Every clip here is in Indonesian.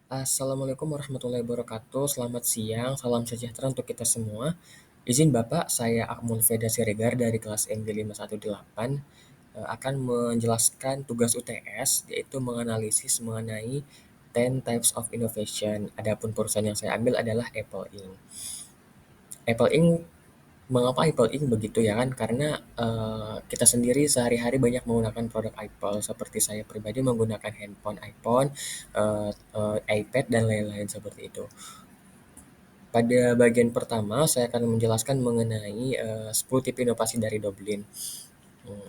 Assalamualaikum warahmatullahi wabarakatuh. Selamat siang, salam sejahtera untuk kita semua. Izin Bapak, saya Akmul Veda Siregar dari kelas MG 518 akan menjelaskan tugas UTS, yaitu menganalisis mengenai 10 types of innovation. Adapun perusahaan yang saya ambil adalah Apple Inc. Apple Inc. Mengapa Apple Inc. begitu ya kan? Karena kita sendiri sehari-hari banyak menggunakan produk Apple. Seperti saya pribadi menggunakan handphone iPhone, iPad dan lain-lain seperti itu. Pada bagian pertama, saya akan menjelaskan mengenai 10 tipe inovasi dari Dublin.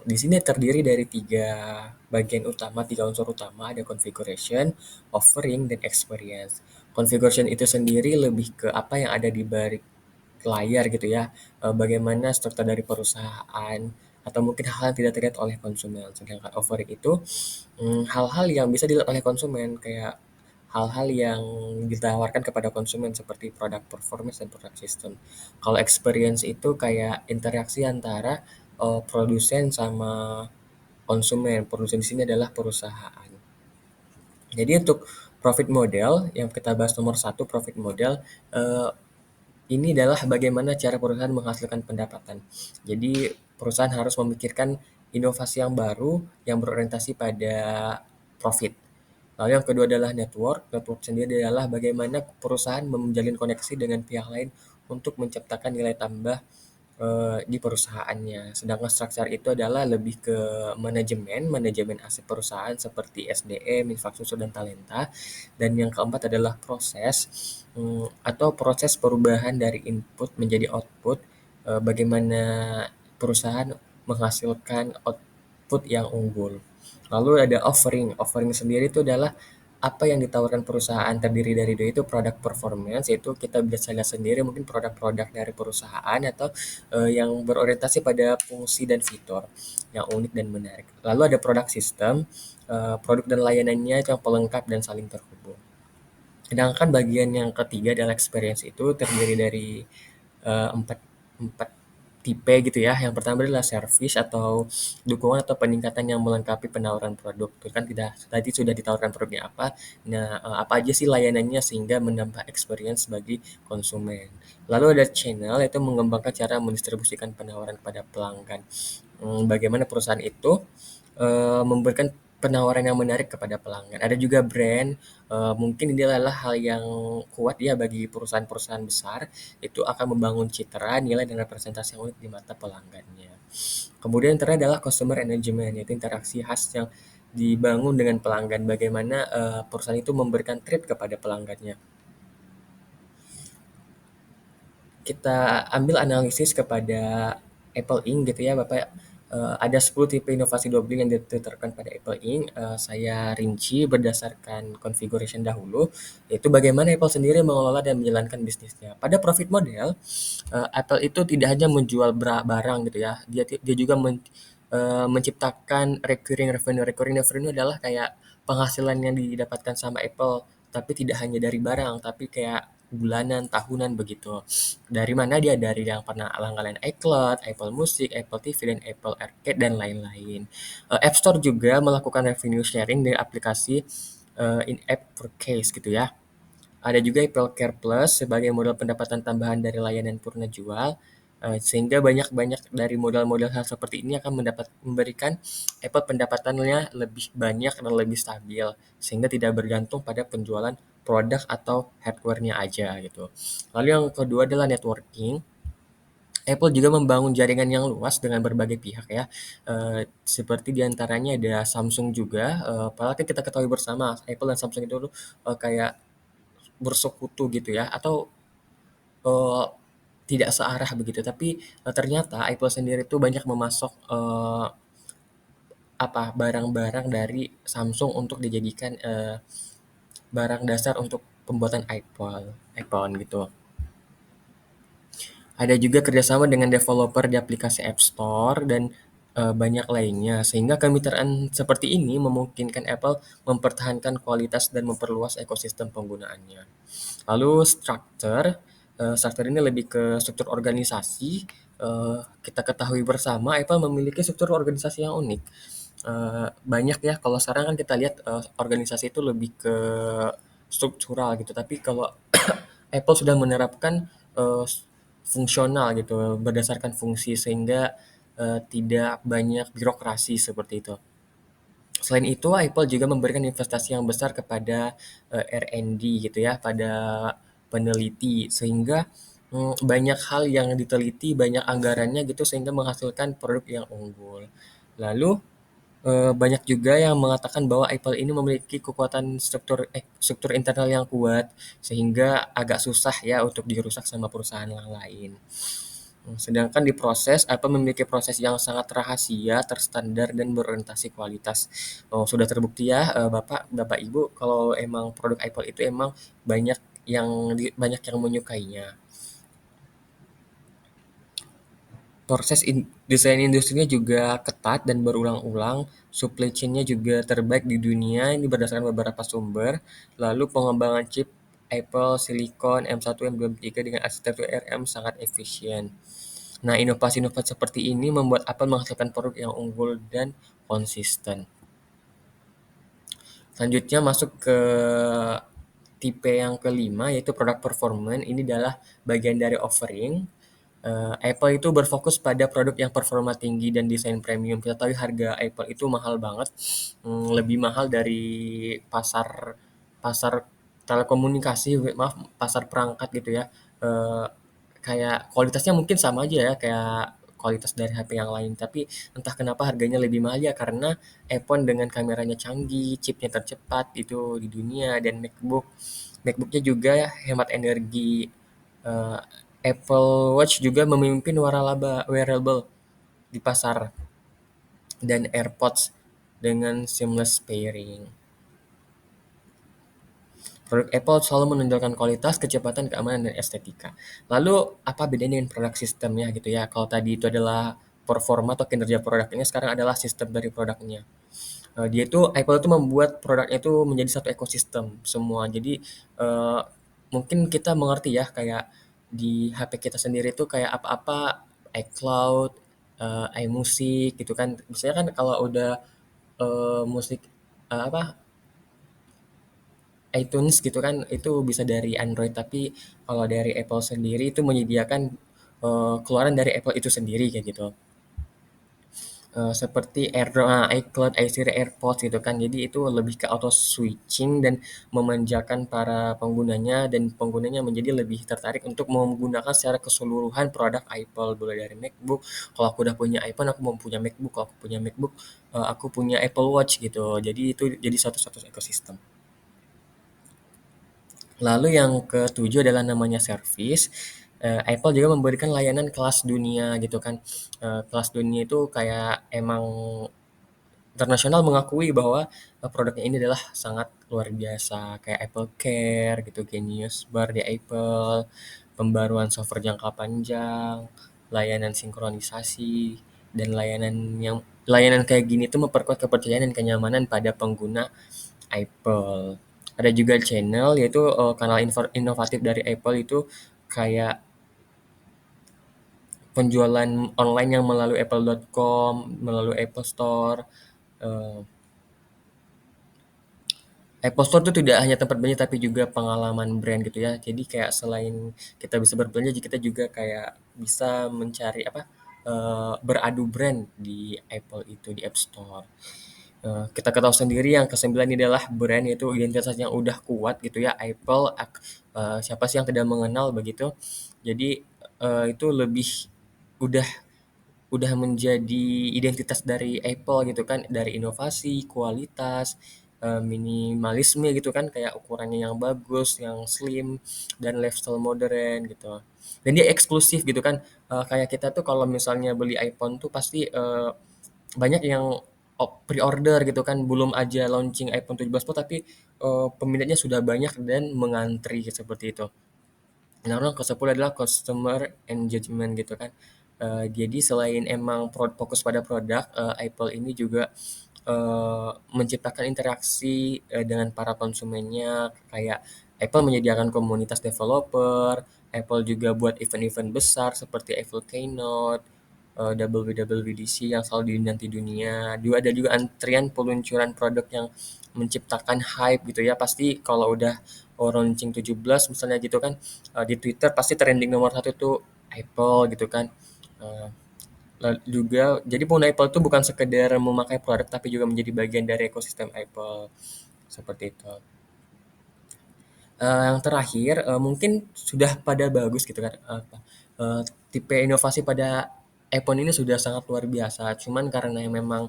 Di sini terdiri dari tiga bagian utama, tiga unsur utama, ada configuration, offering, dan experience. Configuration itu sendiri lebih ke apa yang ada di balik layar gitu ya, bagaimana struktur dari perusahaan atau mungkin hal yang tidak terlihat oleh konsumen. Sedangkan offering itu hal-hal yang bisa dilihat oleh konsumen kayak hal-hal yang ditawarkan kepada konsumen seperti produk performance dan produk system. Kalau experience itu kayak interaksi antara produsen sama konsumen. Produsen di sini adalah perusahaan. Jadi untuk profit model yang kita bahas nomor satu profit model, eh, ini adalah bagaimana cara perusahaan menghasilkan pendapatan. Jadi perusahaan harus memikirkan inovasi yang baru yang berorientasi pada profit. Lalu yang kedua adalah network. Network sendiri adalah bagaimana perusahaan menjalin koneksi dengan pihak lain untuk menciptakan nilai tambah di perusahaannya. Sedangkan structure itu adalah lebih ke manajemen aset perusahaan seperti SDM, infrastruktur dan talenta. Dan yang keempat adalah proses atau proses perubahan dari input menjadi output. Bagaimana perusahaan menghasilkan output yang unggul. Lalu ada offering. Offering sendiri itu adalah apa yang ditawarkan perusahaan terdiri dari dua itu produk performance, yaitu kita bisa lihat sendiri mungkin produk-produk dari perusahaan atau yang berorientasi pada fungsi dan fitur yang unik dan menarik. Lalu ada produk sistem, produk dan layanannya yang pelengkap dan saling terhubung. Sedangkan bagian yang ketiga adalah experience itu terdiri dari empat empat tipe gitu ya. Yang pertama adalah service atau dukungan atau peningkatan yang melengkapi penawaran produk. Itu kan tidak tadi sudah ditawarkan produknya apa. Nah, apa aja sih layanannya sehingga menambah experience bagi konsumen. Lalu ada channel yaitu mengembangkan cara mendistribusikan penawaran kepada pelanggan. Bagaimana perusahaan itu memberikan penawaran yang menarik kepada pelanggan. Ada juga brand, mungkin ini adalah hal yang kuat ya bagi perusahaan-perusahaan besar, itu akan membangun citra, nilai, dan representasi yang unik di mata pelanggannya. Kemudian yang terakhir adalah customer engagement, yaitu interaksi khas yang dibangun dengan pelanggan, bagaimana perusahaan itu memberikan treat kepada pelanggannya. Kita ambil analisis kepada Apple Inc. gitu ya Bapak. Ada 10 tipe inovasi doubling yang diterapkan pada Apple Inc. Saya rinci berdasarkan configuration dahulu, yaitu bagaimana Apple sendiri mengelola dan menjalankan bisnisnya. Pada profit model, Apple itu tidak hanya menjual barang gitu ya, dia juga menciptakan recurring revenue. Recurring revenue adalah kayak penghasilan yang didapatkan sama Apple, tapi tidak hanya dari barang, tapi kayak bulanan, tahunan begitu. Dari mana dia? Dari yang pernah langganan iCloud, Apple Music, Apple TV, dan Apple Arcade, dan lain-lain. App Store juga melakukan revenue sharing dari aplikasi in-app purchase gitu ya. Ada juga Apple Care Plus sebagai modal pendapatan tambahan dari layanan purna jual, sehingga banyak-banyak dari modal-modal hal seperti ini akan memberikan Apple pendapatannya lebih banyak dan lebih stabil, sehingga tidak bergantung pada penjualan produk atau hardware-nya aja gitu. Lalu yang kedua adalah networking. Apple juga membangun jaringan yang luas dengan berbagai pihak ya, seperti diantaranya ada Samsung juga, padahal kan kita ketahui bersama Apple dan Samsung itu kayak bersekutu gitu ya atau eh, tidak searah begitu tapi ternyata Apple sendiri tuh banyak memasok apa barang-barang dari Samsung untuk dijadikan barang dasar untuk pembuatan iPhone gitu. Ada juga kerjasama dengan developer di aplikasi App Store dan banyak lainnya, sehingga kemitraan seperti ini memungkinkan Apple mempertahankan kualitas dan memperluas ekosistem penggunaannya. Lalu struktur ini lebih ke struktur organisasi. Kita ketahui bersama Apple memiliki struktur organisasi yang unik. Banyak ya, kalau sekarang kan kita lihat organisasi itu lebih ke struktural gitu. Tapi kalau Apple sudah menerapkan fungsional gitu berdasarkan fungsi sehingga tidak banyak birokrasi seperti itu. Selain itu, Apple juga memberikan investasi yang besar kepada R&D gitu ya, pada peneliti sehingga banyak hal yang diteliti, banyak anggarannya gitu sehingga menghasilkan produk yang unggul. Lalu banyak juga yang mengatakan bahwa Apple ini memiliki kekuatan struktur internal yang kuat sehingga agak susah ya untuk dirusak sama perusahaan yang lain. Sedangkan di proses, Apple memiliki proses yang sangat rahasia, terstandar, dan berorientasi kualitas. Oh, sudah terbukti ya, Bapak, Bapak Ibu, kalau emang produk Apple itu emang banyak banyak yang menyukainya. Desain industrinya juga ketat dan berulang-ulang, supply chain-nya juga terbaik di dunia, ini berdasarkan beberapa sumber. Lalu pengembangan chip Apple Silicon M1, M23 dengan arsitektur RM sangat efisien. Nah, inovasi-inovasi seperti ini membuat Apple menghasilkan produk yang unggul dan konsisten. Selanjutnya masuk ke tipe yang kelima yaitu produk performance. Ini adalah bagian dari offering. Apple itu berfokus pada produk yang performa tinggi dan desain premium. Kita tahu harga Apple itu mahal banget, lebih mahal dari pasar pasar telekomunikasi, maaf, pasar perangkat gitu ya. Eh, Kayak kualitasnya mungkin sama aja ya kayak kualitas dari HP yang lain, tapi entah kenapa harganya lebih mahal ya karena iPhone dengan kameranya canggih, chipnya tercepat itu di dunia, dan MacBooknya juga hemat energi. Eh, Apple Watch juga memimpin waralaba wearable di pasar, dan AirPods dengan seamless pairing. Produk Apple selalu menonjolkan kualitas, kecepatan, keamanan, dan estetika. Lalu apa bedanya dengan produk sistemnya gitu ya? Kalau tadi itu adalah performa atau kinerja produknya, sekarang adalah sistem dari produknya. Dia itu Apple itu membuat produknya itu menjadi satu ekosistem semua. Jadi eh, mungkin kita mengerti ya kayak di HP kita sendiri itu kayak apa-apa iCloud, iMusic gitu kan. Biasanya kan kalau udah musik apa iTunes gitu kan itu bisa dari Android, tapi kalau dari Apple sendiri itu menyediakan keluaran dari Apple itu sendiri kayak gitu. Seperti iCloud, iSiri, AirPods gitu kan. Jadi itu lebih ke auto switching dan memanjakan para penggunanya, dan penggunanya menjadi lebih tertarik untuk menggunakan secara keseluruhan produk Apple, mulai dari MacBook. Kalau aku udah punya iPhone, aku mau punya MacBook. Kalau aku punya MacBook, aku punya Apple Watch gitu. Jadi itu jadi satu-satu ekosistem. Lalu yang ketujuh adalah namanya service. Apple juga memberikan layanan kelas dunia gitu kan. Kelas dunia itu kayak emang internasional mengakui bahwa produknya ini adalah sangat luar biasa, kayak Apple Care gitu, Genius Bar di Apple, pembaruan software jangka panjang, layanan sinkronisasi, dan layanan kayak gini tuh memperkuat kepercayaan dan kenyamanan pada pengguna Apple. Ada juga channel yaitu kanal inovatif dari Apple itu kayak penjualan online yang melalui apple.com, melalui Apple Store. eh, Apple Store itu tidak hanya tempat belanja tapi juga pengalaman brand gitu ya. Jadi kayak selain kita bisa berbelanja, kita juga kayak bisa mencari beradu brand di Apple itu di App Store. Kita ketahui sendiri yang kesembilan ini adalah brand, yaitu identitas yang udah kuat gitu ya. Apple, siapa sih yang tidak mengenal begitu. Jadi itu lebih udah udah menjadi identitas dari Apple gitu kan, dari inovasi, kualitas, minimalisme gitu kan, kayak ukurannya yang bagus, yang slim, dan lifestyle modern gitu. Dan dia eksklusif gitu kan, kayak kita tuh kalau misalnya beli iPhone tuh pasti banyak yang pre-order gitu kan, belum aja launching iPhone 17 Pro tapi peminatnya sudah banyak dan mengantri seperti itu. Nah, orang ke-10 adalah customer engagement gitu kan. Jadi selain emang fokus pada produk, Apple ini juga menciptakan interaksi dengan para konsumennya. Kayak Apple menyediakan komunitas developer, Apple juga buat event-event besar seperti Apple Keynote, WWDC yang selalu dinanti dunia. Juga ada juga antrian peluncuran produk yang menciptakan hype gitu ya. Pasti kalau udah launching 17 misalnya gitu kan, di Twitter pasti trending nomor satu tuh Apple gitu kan. Eh, juga jadi pengguna Apple itu bukan sekedar memakai produk tapi juga menjadi bagian dari ekosistem Apple seperti itu. Yang terakhir, mungkin sudah pada bagus gitu kan, tipe inovasi pada iPhone ini sudah sangat luar biasa. Cuman karena yang memang,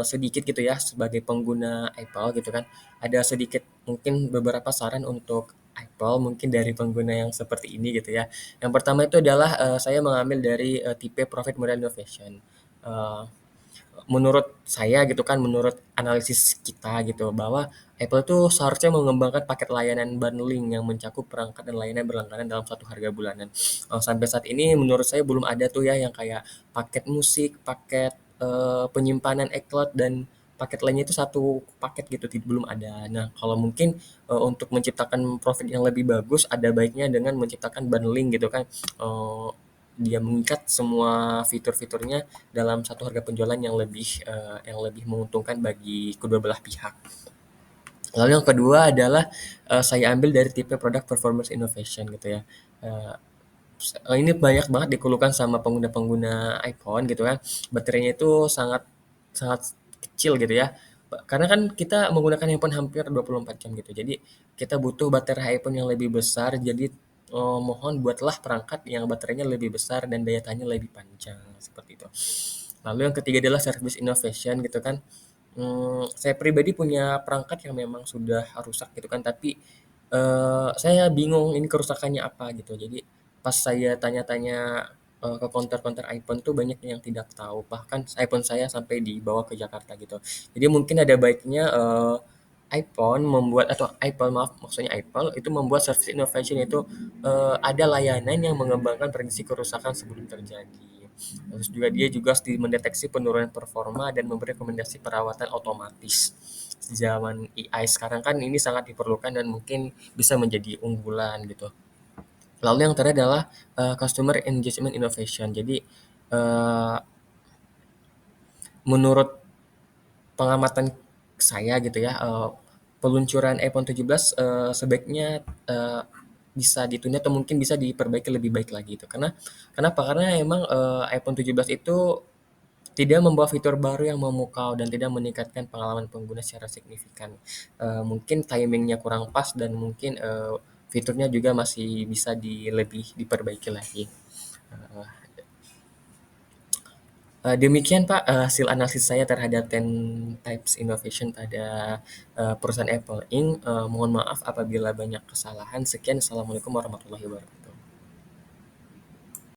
sedikit gitu ya sebagai pengguna Apple gitu kan, ada sedikit mungkin beberapa saran untuk Apple mungkin dari pengguna yang seperti ini gitu ya. Yang pertama itu adalah, saya mengambil dari, tipe Profit Model Innovation. Eee Menurut saya gitu kan, menurut analisis kita gitu, bahwa Apple tuh seharusnya mengembangkan paket layanan bundling yang mencakup perangkat dan layanan berlangganan dalam satu harga bulanan. Sampai saat ini menurut saya belum ada tuh ya yang kayak paket musik, paket, penyimpanan iCloud dan paket lainnya itu satu paket gitu, belum ada. Nah, kalau mungkin, untuk menciptakan profit yang lebih bagus, ada baiknya dengan menciptakan bundling gitu kan, eee, dia mengikat semua fitur-fiturnya dalam satu harga penjualan yang lebih menguntungkan bagi kedua belah pihak. Lalu yang kedua adalah saya ambil dari tipe produk performance innovation gitu ya. Eh, ini banyak banget dikeluhkan sama pengguna-pengguna iPhone gitu kan. Baterainya itu sangat sangat kecil gitu ya. Karena kan kita menggunakan handphone hampir 24 jam gitu. Jadi kita butuh baterai iPhone yang lebih besar. Jadi mohon buatlah perangkat yang baterainya lebih besar dan daya tahannya lebih panjang seperti itu. Lalu yang ketiga adalah service innovation gitu kan. Saya pribadi punya perangkat yang memang sudah rusak gitu kan, tapi saya bingung ini kerusakannya apa gitu. Jadi pas saya tanya-tanya ke counter-counter iPhone tuh banyak yang tidak tahu. Bahkan iPhone saya sampai dibawa ke Jakarta gitu. Jadi mungkin ada baiknya iPhone membuat atau Apple maaf maksudnya Apple itu membuat service innovation itu ada layanan yang mengembangkan prediksi kerusakan sebelum terjadi. Terus juga dia juga mendeteksi penurunan performa dan memberi rekomendasi perawatan otomatis. Zaman AI sekarang kan ini sangat diperlukan dan mungkin bisa menjadi unggulan gitu. Lalu yang terakhir adalah customer engagement innovation. Jadi menurut pengamatan saya gitu ya, peluncuran iPhone 17 sebaiknya bisa ditunda atau mungkin bisa diperbaiki lebih baik lagi itu. Kenapa? Karena emang iPhone 17 itu tidak membawa fitur baru yang memukau dan tidak meningkatkan pengalaman pengguna secara signifikan. Mungkin timingnya kurang pas dan mungkin fiturnya juga masih bisa lebih diperbaiki lagi. Eh, Demikian Pak, hasil analisis saya terhadap 10 types innovation pada perusahaan Apple Inc. Mohon maaf apabila banyak kesalahan. Sekian, Assalamualaikum warahmatullahi wabarakatuh.